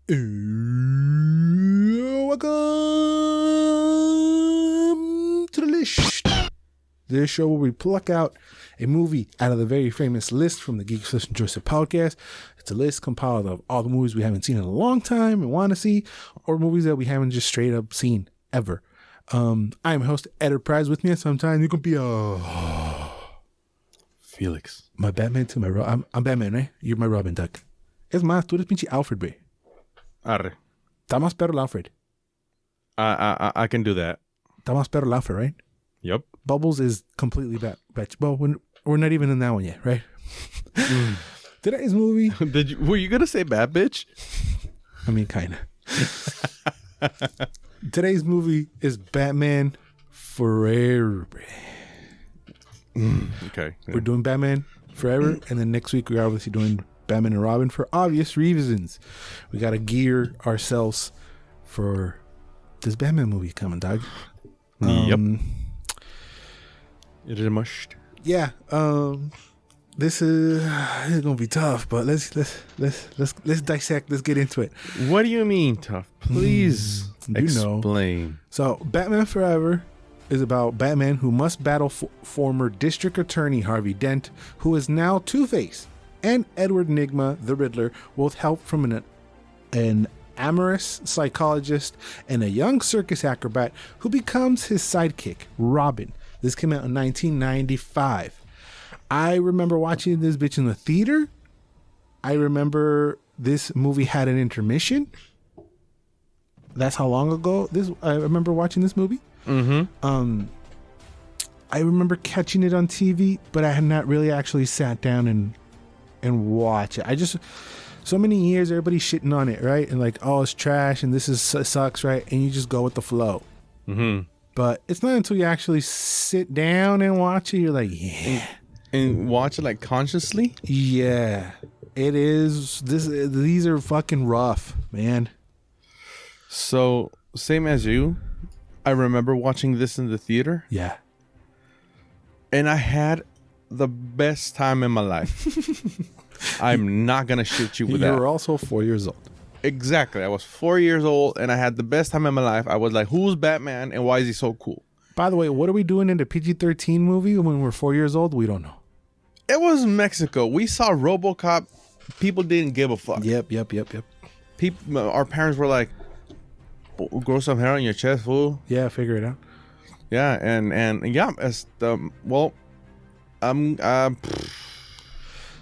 Welcome to the list. This show where we pluck out a movie out of the very famous list from the Geeks, and Joysticks podcast. It's a list compiled of all the movies we haven't seen in a long time and want to see, or movies that we haven't just straight up seen ever. I'm host Enterprise. With me sometimes you can be Felix. My Batman to my I'm Batman, right? You're my Robin, Duck. Es más, tú eres pinche Alfred, güey. Arre. Está más perro el Alfred. I can do that. Está más perro el Alfred, right? Yep. Bubbles is completely bad. Well, we're not even in that one yet, right? Today's movie. Were you gonna say bad bitch? I mean, kind of. Today's movie is Batman Forever. Okay. Yeah. We're doing Batman Forever, and then next week we're obviously doing Batman and Robin for obvious reasons. We gotta gear ourselves for this Batman movie coming, dog. Yep. It is a must. Yeah. This is gonna be tough, but let's dissect. Let's get into it. What do you mean tough? Please explain. So, Batman Forever is about Batman who must battle former District Attorney Harvey Dent, who is now Two-Face, and Edward Nygma, the Riddler, with help from an amorous psychologist and a young circus acrobat who becomes his sidekick, Robin. This came out in 1995. I remember watching this bitch in the theater. I remember this movie had an intermission. That's how long ago I remember watching this movie. Mm-hmm. I remember catching it on TV, but I had not really actually sat down and watch it. So many years everybody's shitting on it, right? And like, oh, it's trash and sucks, right? And you just go with the flow. Mm-hmm. But it's not until you actually sit down and watch it, you're like, yeah. And watch it like consciously? Yeah. It is. These are fucking rough, man. So, same as you, I remember watching this in the theater. Yeah. And I had the best time in my life. I'm not going to shit you with that. You were also 4 years old. Exactly. I was 4 years old and I had the best time in my life. I was like, who's Batman and why is he so cool? By the way, what are we doing in the PG-13 movie when we're 4 years old? We don't know. It was Mexico. We saw RoboCop. People didn't give a fuck. Yep. Our parents were like, grow some hair on your chest, fool. Yeah, figure it out. Yeah, and yeah, as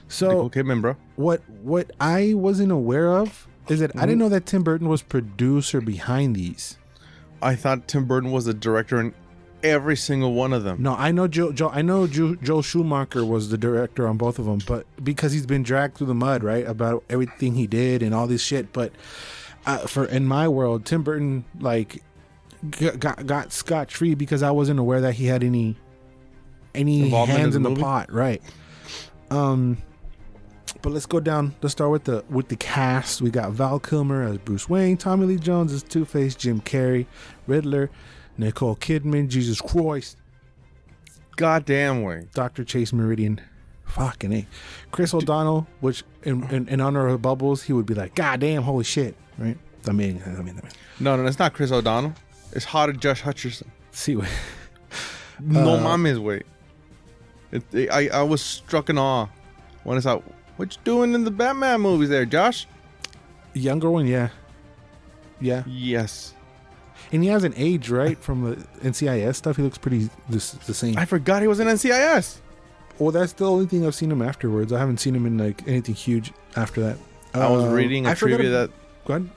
So okay, man, bro. What I wasn't aware of is that I didn't know that Tim Burton was producer behind these. I thought Tim Burton was the director in every single one of them. No, I know Joel Schumacher was the director on both of them, but because he's been dragged through the mud, right, about everything he did and all this shit. But in my world, Tim Burton like got scot-free because I wasn't aware that he had any hands in the pot, right? But let's go down. Let's start with the cast. We got Val Kilmer as Bruce Wayne, Tommy Lee Jones as Two-Face, Jim Carrey, Riddler, Nicole Kidman, Jesus Christ, Goddamn way, Dr. Chase Meridian, fucking A, Chris O'Donnell, which in honor of Bubbles, he would be like, goddamn, holy shit, right? I mean. No, it's not Chris O'Donnell. It's Hotter Josh Hutcherson. See what? No mames, way. I was struck in awe when I saw, what you doing in the Batman movies there, Josh? Younger one, yeah. Yes. And he hasn't aged, right? From the NCIS stuff, he looks pretty the same. I forgot he was in NCIS. Well, that's the only thing I've seen him afterwards. I haven't seen him in like anything huge after that. I was reading a trivia that. Go ahead.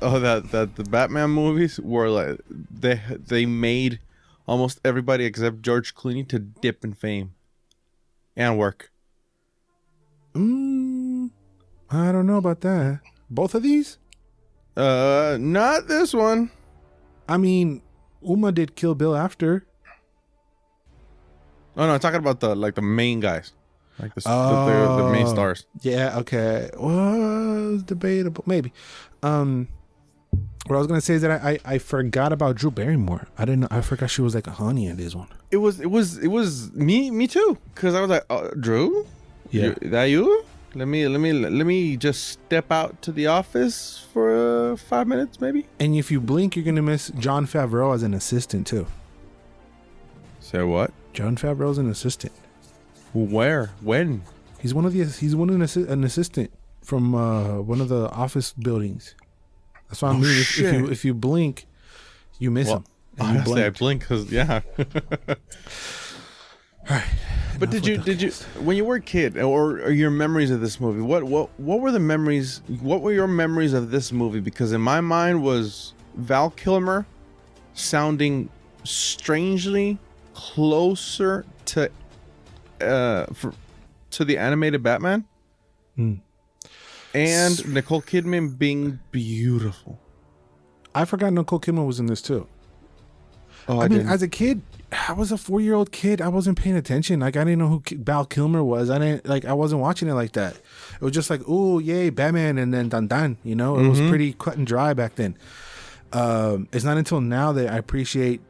Oh, that the Batman movies were like they made almost everybody except George Clooney to dip in fame and work. I don't know about that. Both of these? Not this one. I mean, Uma did Kill Bill after. Oh no, I'm talking about the main guys, like the main stars. Yeah. Okay. Well, debatable, maybe. What I was gonna say is that I forgot about Drew Barrymore. I didn't know. I forgot she was like a honey in this one. It was me too. Because I was like, Drew, yeah, that you? Let me just step out to the office for 5 minutes, maybe. And if you blink, you're gonna miss Jon Favreau as an assistant too. Say what? Jon Favreau's an assistant. Where? When? He's an assistant from one of the office buildings. That's what I mean. If you blink, you miss him. Honestly, I blink because yeah. All right. But did you when you were a kid or your memories of this movie? What were the memories? What were your memories of this movie? Because in my mind was Val Kilmer sounding strangely closer to the animated Batman, and Nicole Kidman being beautiful. I forgot Nicole Kidman was in this too. Oh, I mean, as a kid, I was a 4-year-old kid. I wasn't paying attention. Like, I didn't know who Val Kilmer was. I wasn't watching it like that. It was just like, oh, yay, Batman, and then dan. You know, it was pretty cut and dry back then. It's not until now that I appreciate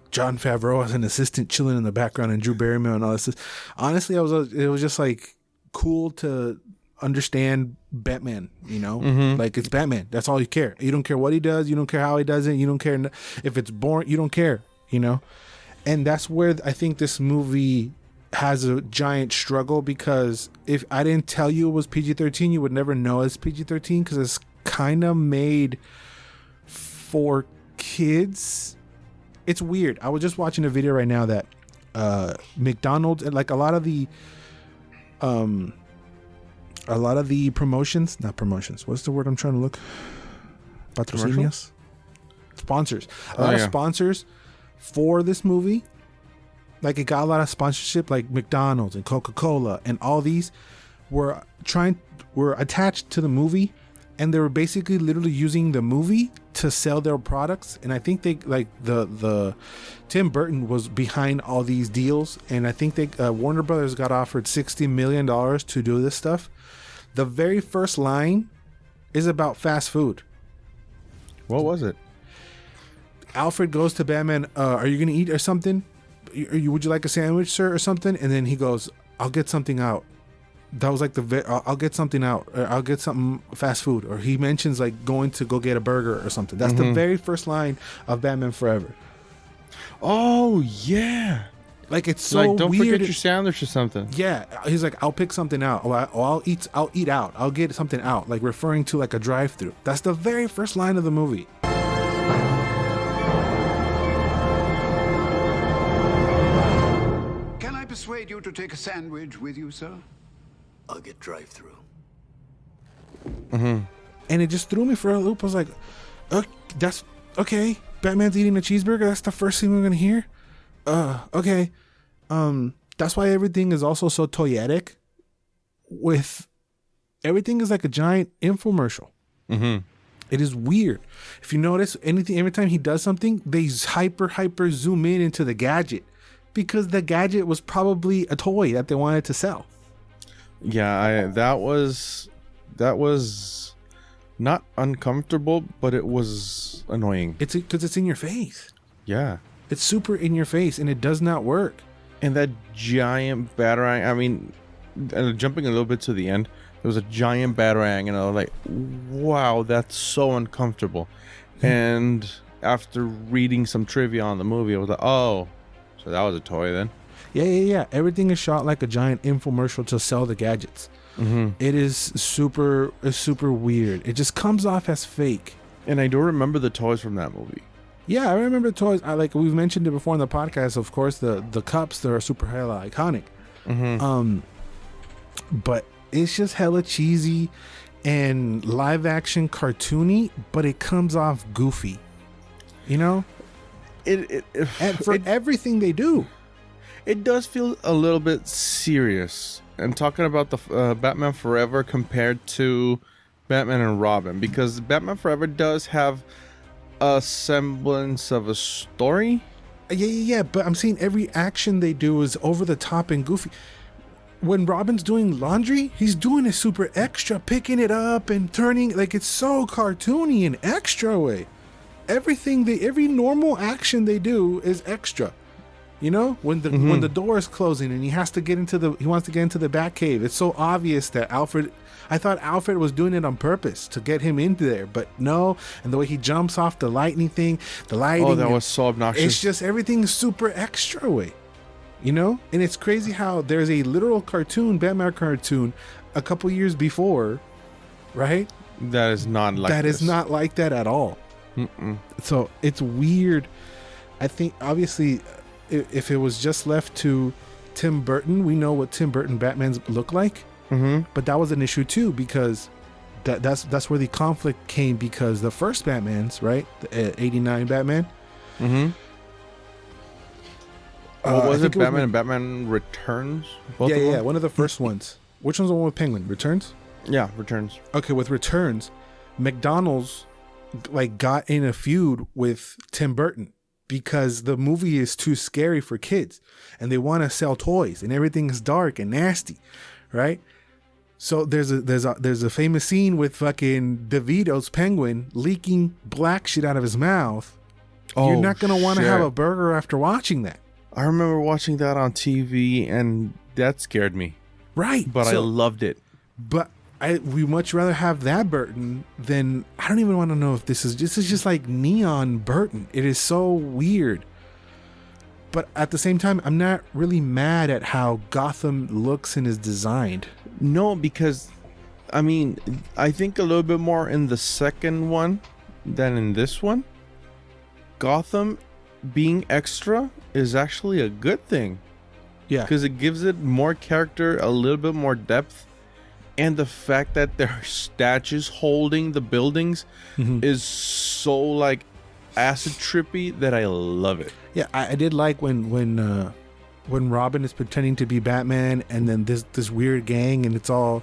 Jon Favreau as an assistant chilling in the background and Drew Barrymore and all this. Honestly, it was just like cool to understand Batman, you know, like it's Batman. That's all you care. You don't care what he does. You don't care how he does it. You don't care if it's boring. You don't care, you know. And that's where I think this movie has a giant struggle, because if I didn't tell you it was PG-13, you would never know it's PG-13, because it's kind of made for kids. It's weird. I was just watching a video right now that McDonald's, and like a lot of the promotions, not promotions. What's the word I'm trying to look? Patrocinios? Sponsors. A lot of sponsors for this movie. Like, it got a lot of sponsorship, like McDonald's and Coca-Cola and all these were attached to the movie, and they were basically literally using the movie to sell their products. And I think they like the Tim Burton was behind all these deals, and I think Warner Brothers got offered $60 million to do this stuff. The very first line is about fast food. What was it? Alfred goes to Batman, are you going to eat or something? Would you like a sandwich, sir, or something? And then he goes, I'll get something out. That was like I'll get something out. Or I'll get something fast food. Or he mentions like going to go get a burger or something. That's the very first line of Batman Forever. Oh, yeah. Like, it's so like, don't weird. forget your sandwich or something. Yeah, he's like, I'll pick something out. Or I'll eat out. I'll get something out. Like, referring to like a drive-through. That's the very first line of the movie. Can I persuade you to take a sandwich with you, sir? I'll get drive-through. And it just threw me for a loop. I was like, that's okay. Batman's eating a cheeseburger. That's the first thing we're gonna hear. Okay. That's why everything is also so toyetic. With everything is like a giant infomercial. It is weird. If you notice every time he does something, they hyper zoom in into the gadget, because the gadget was probably a toy that they wanted to sell. Yeah, that was not uncomfortable, but it was annoying. It's because it's in your face. Yeah. It's super in your face, and it does not work. And that giant batarang, I mean, jumping a little bit to the end, there was a giant batarang, and I was like, wow, that's so uncomfortable. And after reading some trivia on the movie, I was like, oh, so that was a toy then? Yeah. Everything is shot like a giant infomercial to sell the gadgets. It is super weird. It just comes off as fake. And I do remember the toys from that movie. Yeah, I remember the toys. We've mentioned it before in the podcast. Of course, the cups, that are super hella iconic. But it's just hella cheesy and live action cartoony, but it comes off goofy. You know, everything they do. It does feel a little bit serious. And talking about the Batman Forever compared to Batman and Robin, because Batman Forever does have a semblance of a story. Yeah, but I'm saying every action they do is over the top and goofy. When Robin's doing laundry, he's doing it super extra, picking it up and turning, like, it's so cartoony and extra way. Every normal action they do is extra. You know, when the door is closing and he wants to get into the Batcave. It's so obvious that I thought Alfred was doing it on purpose to get him into there, but no. And the way he jumps off the lightning thing, the lighting. Oh, that was so obnoxious. It's just everything's super extra way, you know. And it's crazy how there's a literal cartoon, Batman cartoon, a couple years before, right? That is not like that. This. Is not like that at all. So it's weird. I think obviously, if it was just left to Tim Burton, we know what Tim Burton Batmans look like. But that was an issue too, because that's where the conflict came, because the first Batmans, right, the 89 Batman. What was it? Batman and Batman Returns? Both of them? One of the first ones. Which one's the one with Penguin? Returns? Yeah, Returns. Okay, with Returns, McDonald's like got in a feud with Tim Burton because the movie is too scary for kids and they want to sell toys and everything is dark and nasty, right? So there's a famous scene with fucking DeVito's Penguin leaking black shit out of his mouth. You're not gonna want to have a burger after watching that. I remember watching that on TV and that scared me. Right. But I loved it. But we much rather have that Burton than, I don't even want to know if this is just like neon Burton. It is so weird. But at the same time, I'm not really mad at how Gotham looks and is designed. No, because I mean, I think a little bit more in the second one than in this one. Gotham being extra is actually a good thing. Yeah. Because it gives it more character, a little bit more depth. And the fact that there are statues holding the buildings is so like acid trippy that I love it. Yeah, I did like when Robin is pretending to be Batman and then this weird gang and it's all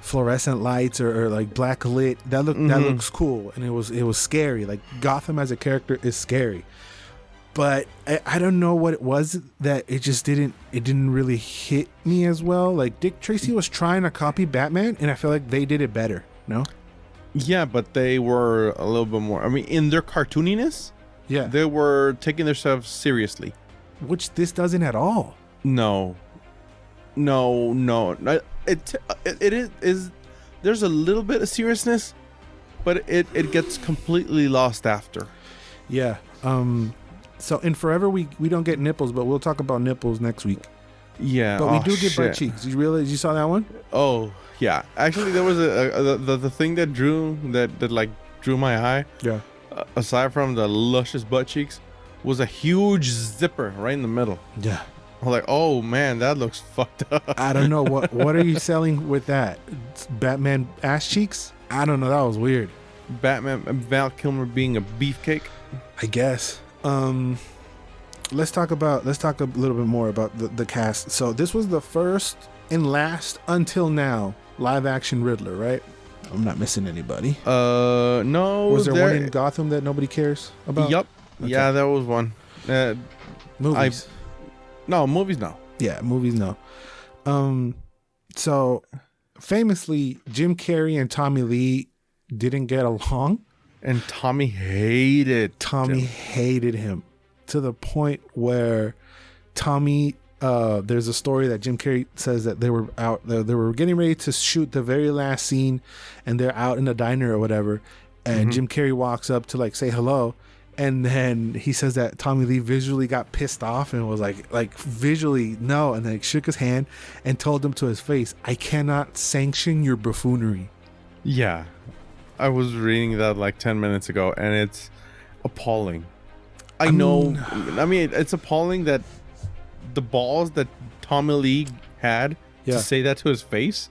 fluorescent lights or like black lit. That looks cool, and it was scary. Like Gotham as a character is scary. But I don't know what it was that it didn't really hit me as well. Like Dick Tracy was trying to copy Batman, and I feel like they did it better. No? Yeah, but they were a little bit more. I mean, in their cartooniness, they were taking themselves seriously, which this doesn't at all. No. It is. There's a little bit of seriousness, but it gets completely lost after. Yeah. So in Forever we don't get nipples, but we'll talk about nipples next week. Yeah, but we do get butt cheeks. You realize you saw that one? Oh yeah, actually there was the thing that drew my eye. Yeah. Aside from the luscious butt cheeks, was a huge zipper right in the middle. Yeah. I was like, oh man, that looks fucked up. I don't know what are you selling with that? It's Batman ass cheeks? I don't know. That was weird. Batman, Val Kilmer being a beefcake. I guess. Let's talk a little bit more about the cast. So this was the first and last until now live action Riddler, right? I'm not missing anybody. No. Was there one in Gotham that nobody cares about? Yup. Okay. Yeah, there was one. Movies. No, movies no. Yeah, movies no. So famously, Jim Carrey and Tommy Lee didn't get along. And Tommy hated him to the point where Tommy, there's a story that Jim Carrey says that they were getting ready to shoot the very last scene and they're out in the diner or whatever. And Jim Carrey walks up to like say hello. And then he says that Tommy Lee visually got pissed off and was like visually no. And then shook his hand and told him to his face, I cannot sanction your buffoonery. Yeah. I was reading that like 10 minutes ago, and it's appalling. I mean, it's appalling that the balls that Tommy Lee had to say that to his face.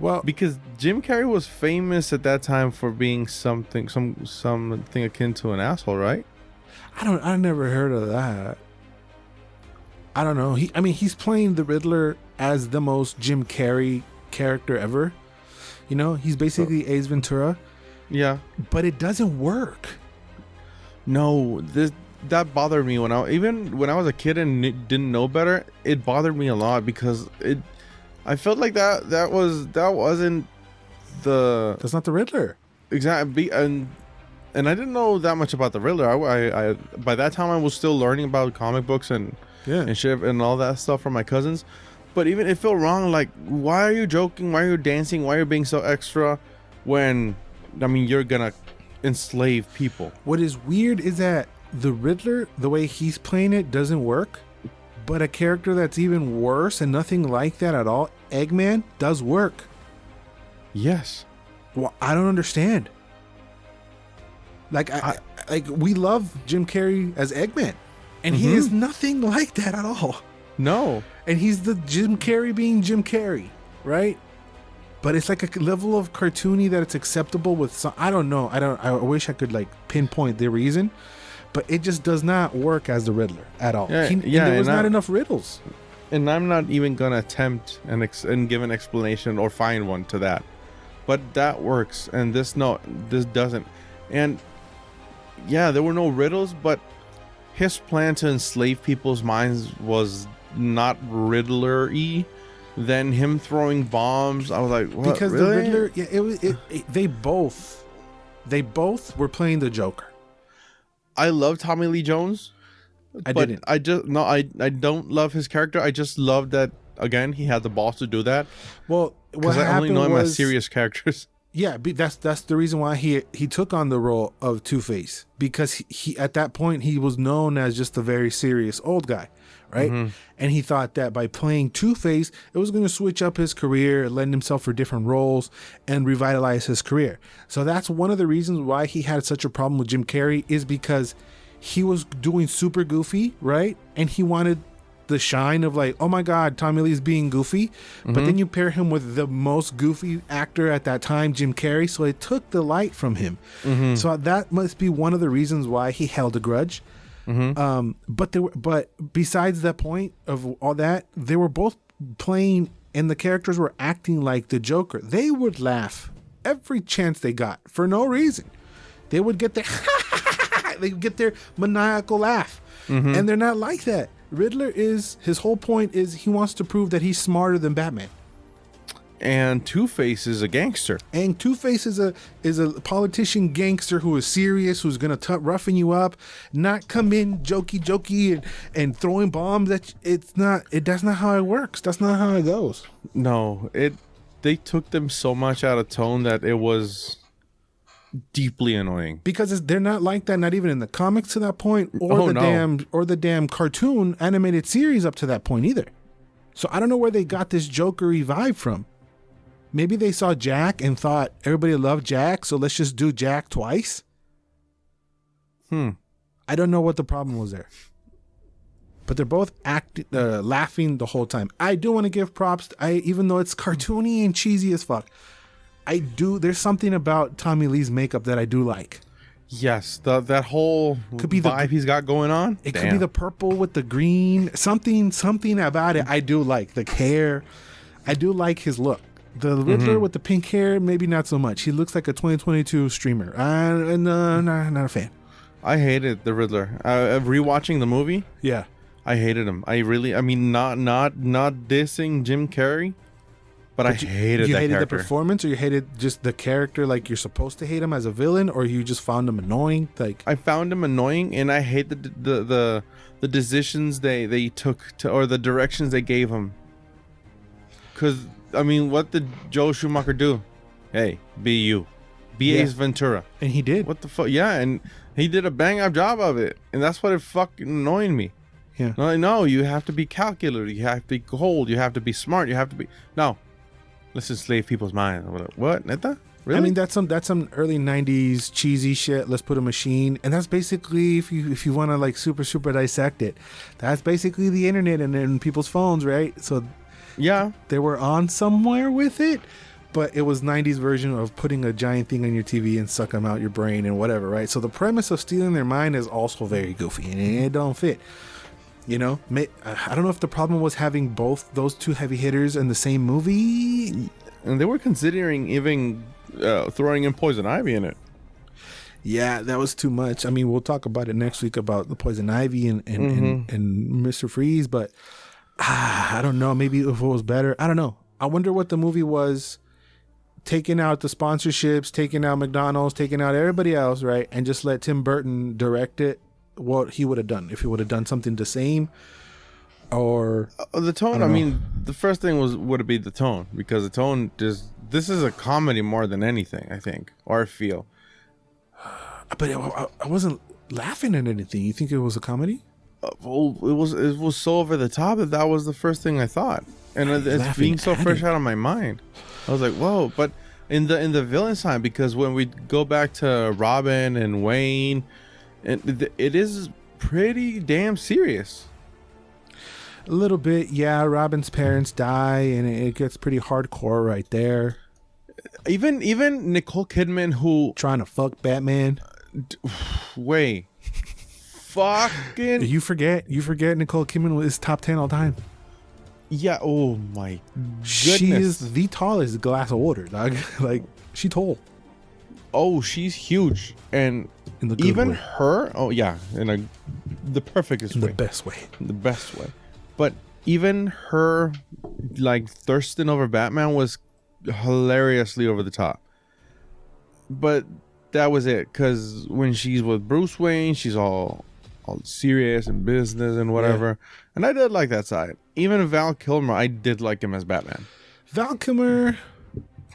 Well, because Jim Carrey was famous at that time for being something akin to an asshole, right? I never heard of that. I don't know. He's playing the Riddler as the most Jim Carrey character ever. You know, he's basically Ace Ventura. Yeah. But it doesn't work. No, that bothered me when I was a kid and didn't know better. It bothered me a lot because I felt like that wasn't the. That's not the Riddler. Exactly. And I didn't know that much about the Riddler. I by that time I was still learning about comic books and Yeah. and shit and all that stuff from my cousins. But even it felt wrong. Like, why are you joking? Why are you dancing? Why are you being so extra? When, I mean, you're gonna enslave people. What is weird is that the Riddler, the way he's playing it, doesn't work. But a character that's even worse and nothing like that at all, Eggman, does work. Yes. Well, I don't understand. Like, like we love Jim Carrey as Eggman, and he is nothing like that at all. No. And he's the Jim Carrey being Jim Carrey, right? But it's like a level of cartoony that it's acceptable with some. I don't know. I wish I could like pinpoint the reason, but it just does not work as the Riddler at all. Yeah, And there was not enough riddles. And I'm not even gonna attempt and give an explanation or find one to that. But that works, and this doesn't. And yeah, there were no riddles, but his plan to enslave people's minds was not Riddler-y. Then him throwing bombs, I was like, what? Because really? the Riddler, yeah, they both were playing the Joker. I love Tommy Lee Jones. I but didn't. I don't love his character. I just love that again he had the balls to do that. Well, what Because I only happened know him as was serious characters. Yeah, that's the reason why he took on the role of Two-Face, because he at that point he was known as just a very serious old guy, right? And he thought that by playing Two-Face, it was going to switch up his career, lend himself for different roles, and revitalize his career. So that's one of the reasons why he had such a problem with Jim Carrey, is because he was doing super goofy, right? And he wanted the shine of like, oh my God, Tommy Lee's being goofy. But then you pair him with the most goofy actor at that time, Jim Carrey. So it took the light from him. So that must be one of the reasons why he held a grudge. But besides that point of all that, they were both playing and the characters were acting like the Joker. They would laugh every chance they got for no reason. They would get their they would get their maniacal laugh. And they're not like that. Riddler his whole point is he wants to prove that he's smarter than Batman. And Two-Face is a gangster. And Two-Face is a politician gangster who is serious, who's gonna roughen you up, not come in jokey and throwing bombs. That's not how it works. That's not how it goes. No, they took them so much out of tone that it was deeply annoying. Because they're not like that, not even in the comics to that point, or the damn cartoon animated series up to that point either. So I don't know where they got this Joker-y vibe from. Maybe they saw Jack and thought everybody loved Jack, so let's just do Jack twice. I don't know what the problem was there. But they're both laughing the whole time. I do want to give props. Even though it's cartoony and cheesy as fuck, there's something about Tommy Lee's makeup that I do like. Yes, that whole Could be vibe he's got going on. It could be the purple with the green. Something about it I do like. The hair. I do like his look. The Riddler with the pink hair, maybe not so much. He looks like a 2022 streamer. Not a fan. I hated the Riddler. Rewatching the movie, Yeah. I hated him. I mean, not dissing Jim Carrey, but I hated You that hated character. the performance, or you hated just the character, like you're supposed to hate him as a villain, or you just found him annoying? Like, I found him annoying, and I hate the decisions they took or the directions they gave him. Because I mean, what did Joel Schumacher do? Hey, be you, be Ace Ventura, and he did. What the fuck? Yeah, and he did a bang up job of it, and that's what it fucking annoyed me. Yeah. No, you have to be calculated. You have to be cold. You have to be smart. You have to be let's enslave people's minds. What? Neta? Really? I mean, that's some early '90s cheesy shit. Let's put a machine, and that's basically if you want to like super dissect it, that's basically the internet and in people's phones, right? So yeah, they were on somewhere with it, but it was '90s version of putting a giant thing on your TV and suck them out your brain and whatever, right? So the premise of stealing their mind is also very goofy and it don't fit. You know, I don't know if the problem was having both those two heavy hitters in the same movie. And they were considering even throwing in Poison Ivy in it. Yeah, that was too much. I mean, we'll talk about it next week about the Poison Ivy and Mr. Freeze, but I don't know. Maybe if it was better. I don't know. I wonder what the movie was, taking out the sponsorships, taking out McDonald's, taking out everybody else, right? And just let Tim Burton direct it. What he would have done if he would have done something the same, or The tone. don't I know. mean, the first thing would be the tone, because the tone is. This is a comedy more than anything, I think, or I feel. but I wasn't laughing at anything. You think it was a comedy? Well, it was so over the top that was the first thing I thought, and it's laughing being so at fresh it? out of my mind. I was like, whoa! But in the villain side, because when we go back to Robin and Wayne, it is pretty damn serious. A little bit, yeah. Robin's parents die, and it gets pretty hardcore right there. Even Nicole Kidman, who Trying to fuck Batman. wait, fucking You forget Nicole Kidman is top 10 all time. yeah. Oh my goodness. She is the tallest glass of water, dog. Like, she tall. Oh, she's huge, and In the good even way. her. Oh yeah, in the perfectest In way. the best way. The best way. But even her like thirsting over Batman was hilariously over the top. But that was it, because when she's with Bruce Wayne, she's all serious and business and whatever. And I did like that side. Even Val Kilmer, I did like him as Batman. Val Kilmer,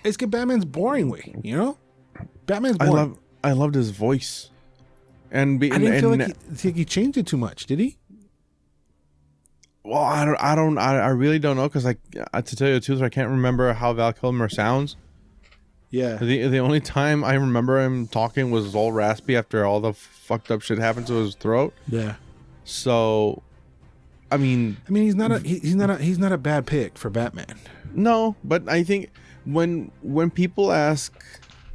it's get Batman's boring way, you know? Batman's boring. I loved his voice. And I didn't feel like he changed it too much, did he? well, I really don't know, because to tell you the truth, I can't remember how Val Kilmer sounds. Yeah. The only time I remember him talking was all raspy after all the fucked up shit happened to his throat. Yeah. So, I mean, he's not a bad pick for Batman. no, but I think when people ask,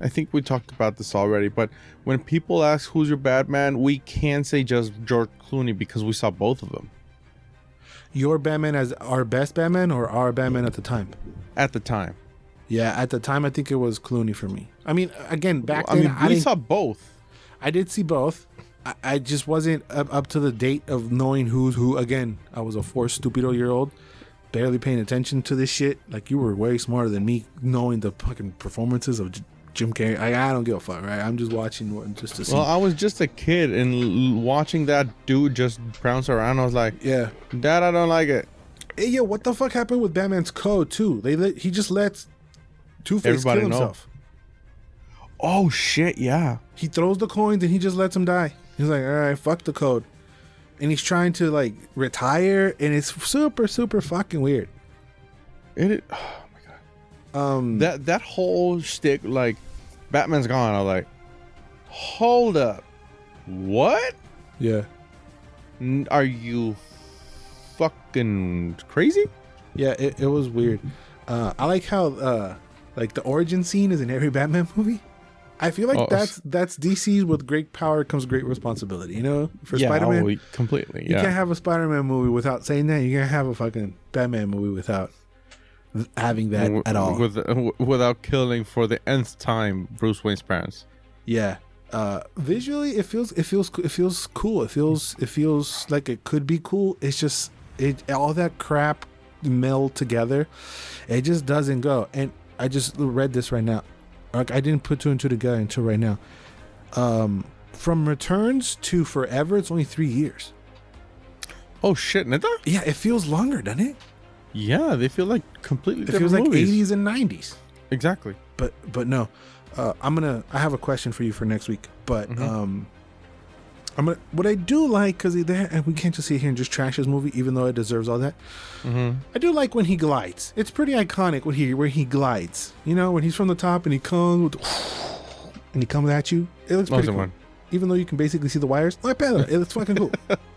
I think we talked about this already, but when people ask who's your Batman, we can't say just George Clooney, because we saw both of them Your Batman as our best Batman or our Batman at the time? at the time. Yeah, at the time I think it was Clooney for me. I mean, again, back then we saw both. I did see both. I just wasn't up to the date of knowing who's who. Again, I was a 4-stupido-year-old, barely paying attention to this shit. Like, you were way smarter than me, knowing the fucking performances of Jim Carrey. I don't give a fuck, right? I'm just watching just to see. Well, I was just a kid, and watching that dude just prance around, I was like, yeah. Dad, I don't like it. Hey, yo, what the fuck happened with Batman's code too? He just lets Two-Face kill Everybody know. himself. Oh shit, yeah. He throws the coins and he just lets him die. He's like, all right, fuck the code. And he's trying to like retire, and it's super, super fucking weird. Oh my god. That whole shtick, like, Batman's gone. I was like, hold up, what? Yeah. Are you fucking crazy? Yeah, it was weird. I like how like the origin scene is in every Batman movie. I feel like that's DC. With great power comes great responsibility. You know, for Spider-Man, completely. you can't have a Spider-Man movie without saying that. You can't have a fucking Batman movie without having that at all. Without killing for the nth time Bruce Wayne's parents. Yeah. Visually, it feels cool. It feels like it could be cool. It's just all that crap meld together. It just doesn't go. And I just read this right now. Like, I didn't put two and two together until right now. From Returns to Forever, it's only 3 years. Oh shit, neta? Yeah, it feels longer, doesn't it? Yeah, they feel like completely It different feels like movies. 80s and 90s. Exactly. But no. I have a question for you for next week. But what I do like, because we can't just sit here and just trash this movie, even though it deserves all that. I do like when he glides. It's pretty iconic where he glides. You know, when he's from the top and he comes and he comes at you. It looks pretty cool. Even though you can basically see the wires, it looks fucking cool.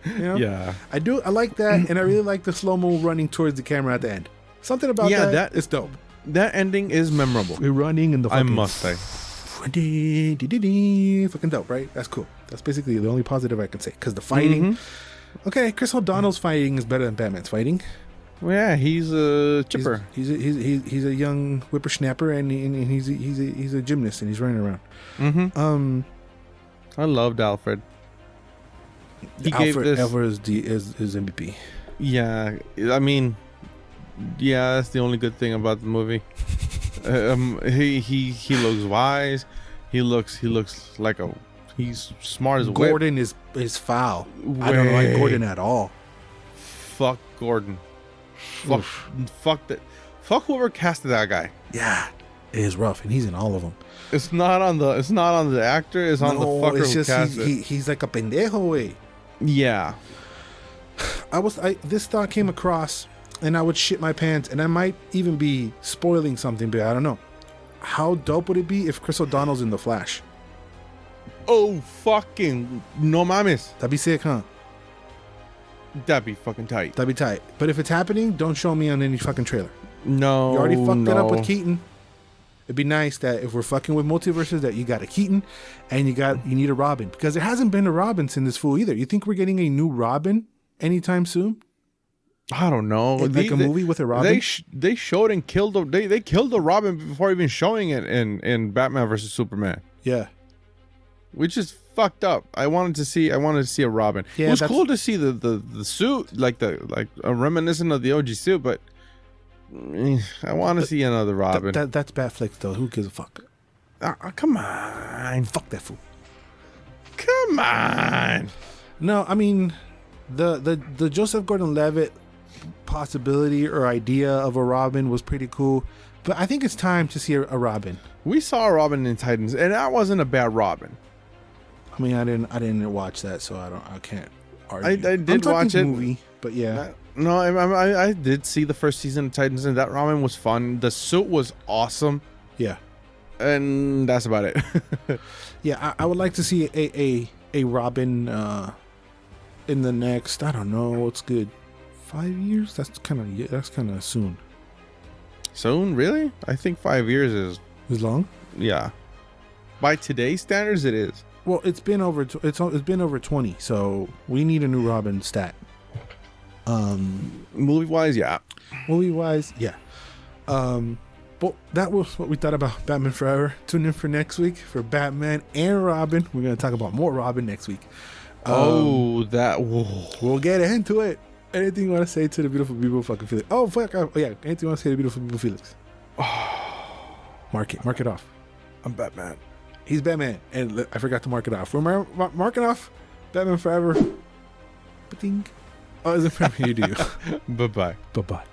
You know? Yeah. I like that, and I really like the slow-mo running towards the camera at the end. Something about that is dope. That ending is memorable. We're running in the fucking... I must say. Fucking dope, right? That's cool. That's basically the only positive I can say. Because the fighting... Okay, Chris O'Donnell's fighting is better than Batman's fighting. Well, yeah, he's a chipper. He's a young whippersnapper, and he's a gymnast, and he's running around. I loved Alfred. Alfred is MVP. Yeah, I mean, yeah, that's the only good thing about the movie. He looks wise. He looks like he's smart as a whip. Gordon is foul. I don't like Gordon at all. Fuck Gordon. Fuck that. Fuck whoever casted that guy. Yeah, it is rough, and he's in all of them. It's not on the actor. It's on the fucker it's who just cast it. he's like a pendejo way. Yeah. This thought came across, and I would shit my pants, and I might even be spoiling something, but I don't know. How dope would it be if Chris O'Donnell's in The Flash? Oh, fucking no mames. That'd be sick, huh? That'd be fucking tight. That'd be tight. But if it's happening, don't show me on any fucking trailer. No. You already fucked that up with Keaton. It'd be nice that if we're fucking with multiverses, that you got a Keaton and you need a Robin, because there hasn't been a Robin since this fool either. You think we're getting a new Robin anytime soon? I don't know. Like a movie with a Robin? They showed and killed they killed the Robin before even showing it in Batman versus Superman. Yeah. Which is fucked up. I wanted to see a Robin. Yeah, it was cool to see the suit, like a reminiscent of the OG suit, but I want to see another Robin. That's Batflex though. Who gives a fuck? Come on. Fuck that fool. Come on. No, I mean the Joseph Gordon-Levitt possibility or idea of a Robin was pretty cool, but I think it's time to see a Robin. We saw a Robin in Titans, and that wasn't a bad Robin. I mean, I didn't watch that, so I can't argue. I did watch it. Movie, but yeah. No, I did see the first season of Titans, and that Robin was fun. The suit was awesome. Yeah. And that's about it. Yeah, I would like to see a Robin in the next, I don't know, what's good, 5 years? That's kind of soon. Soon, really? I think 5 years is long. Yeah. By today's standards, it is. Well, it's been over. It's been over 20. So we need a new Robin stat. Movie wise, yeah. Movie wise, yeah. Well, that was what we thought about Batman Forever. Tune in for next week for Batman and Robin. We're gonna talk about more Robin next week. We'll get into it. Anything you want to say to the beautiful people, fucking Felix? Oh fuck! Oh yeah. Anything you want to say to the beautiful people, Felix? Mark it off. I'm Batman. He's Batman, and I forgot to mark it off. We're marking off Batman Forever. Ba-ding. Oh, is it from you? Do you? Bye-bye. Bye-bye.